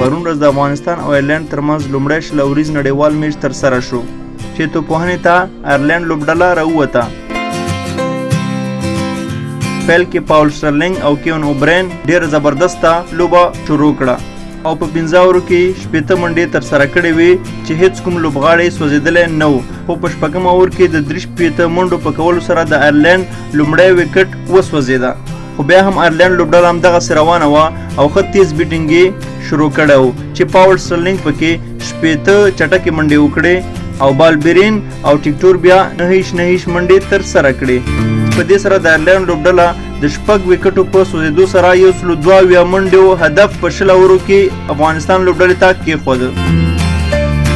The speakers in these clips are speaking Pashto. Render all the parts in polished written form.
پرون ورځ د افغانستان او آیرلینډ ترمنځ لومړی شل اوریز نړیوال میچ ترسره شو چې توپوهنې ته آیرلینډ لوبډله راووته. پیل کې پاول سټرلینګ او کیون اوبرین ډېره زبردسته لوبه شروع کړه او په 15 اوورو کې 80 منډې ترسره کړې وې چې هیڅ کوم لوبغاړی سوځېدلی نه و، خو په شپږم اوور کې د 83 منډو په کولو سره د آیرلینډ لومړی وکټ وسوځېده. خو بیا هم آیرلینډ لوبډله همدغسې روانه وه او ښه تیز بیټینګ یې شروع کړی و چې پاول سټرلینګ پکې 80 چټکې منډې وکړې او بالبرین او ټیکټور بیا 9 منډې ترسره کړې. په دې سره د آیرلینډ لوبډله د 6 وکټو په سوځېدو سره 102 منډو هدف په 20 اوورو کې افغانستان لوبډلې ته کېښود.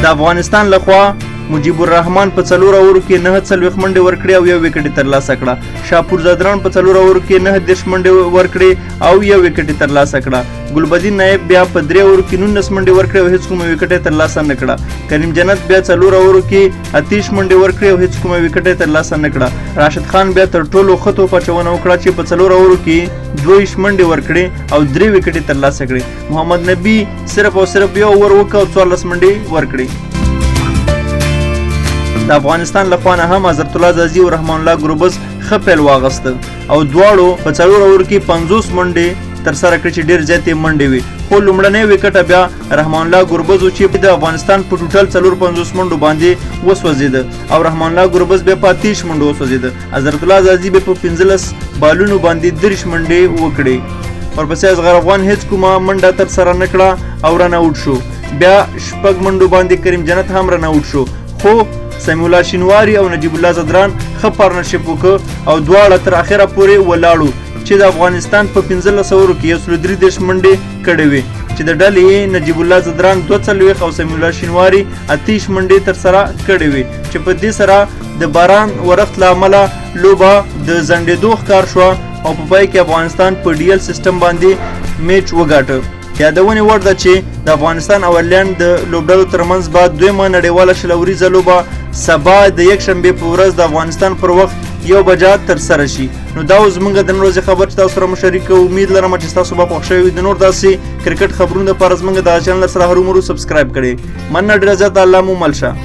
د افغانستان لخوا مجیب الرحمن په 4 اوورو کې 49 منډې ورکړې او 1 وکټ ترلاسه کړه. شاپور زادران په 4 اوورو کې 9 منډې ورکړې او 1 وکټ ترلاسه کړه. ګلبدین نایب بیا په 3 اوورو کې 19 منډې ورکړې او هیڅ کومه وکټ ترلاسه نه کړه. کریم جنت بیا 4 اوورو کې 28 منډې ورکړې او هیڅ کومه وکټ ترلاسه نه کړه. راشد خان بیا تر ټولو ښه توپاچونه وکړه چې په 4 اوورو کې 22 منډې ورکړې او 3 وکټ ترلاسه کړې. محمد نبی صرف او صرف 1 اوور وکړ او 14 منډې ورکړې. د افغانستان لخوا نه هم حضرت الله زازي او رحمان الله ګروبز ښه پیل واغسته او دواړو په 4 اوور کې 50 منډې ترسره کړې چې ډېر زیاتې منډې وي، خو لومړنی وکټ بیا رحمان الله ګروبز و چې د افغانستان په ټوټل 450 منډو باندې وسوځېده او رحمان الله ګروبز بیا په 30 منډو وسوځېده. حضرت الله زازي بیا په 15 بالونو باندې 30 منډې وکړې. ورپسې اصغر افغان هیڅ کومه منډه ترسره نه کړه او رن آوټ شو. بیا 6 منډو باندې کریم جنت هم رن آوټ شو، خو سمیع الله شینواري او نجیب الله زدران ښه پارتنرشپ وکړ او دواړه تر اخره پورې ولاړو چې د افغانستان په 15 اوورو کې 133 منډې کړې وې چې د ډلې نجیب الله زدران 42 او سمیع الله شینواري 28 منډې ترسره کړې وې چې په دې سره د باران ورښت له امله لوبه د ځنډېدو ښکار شوه او په پای کې افغانستان په ډي ایل سیسټم باندې میچ وګاټه. یادونې وړ ده چې د افغانستان او آیرلینډ د لوبډلو ترمنځ به دویمه نړیواله شل اوریزه لوبه سبا د یکشنبې په ورځ د افغانستان پر وخت 1 بجه ترسره شي. نو دا اوس زموږ د نن ورځې خبر چې تاسو سره مو شریک کوو. امید لرم چې تاسو به خوښ شوي وي. د نور داسې کرکټ خبرونو لپاره زموږ د چینل سره هرومرو سبسکرایب کړئ. مننه ډېره زیاته. الله مو مل شه.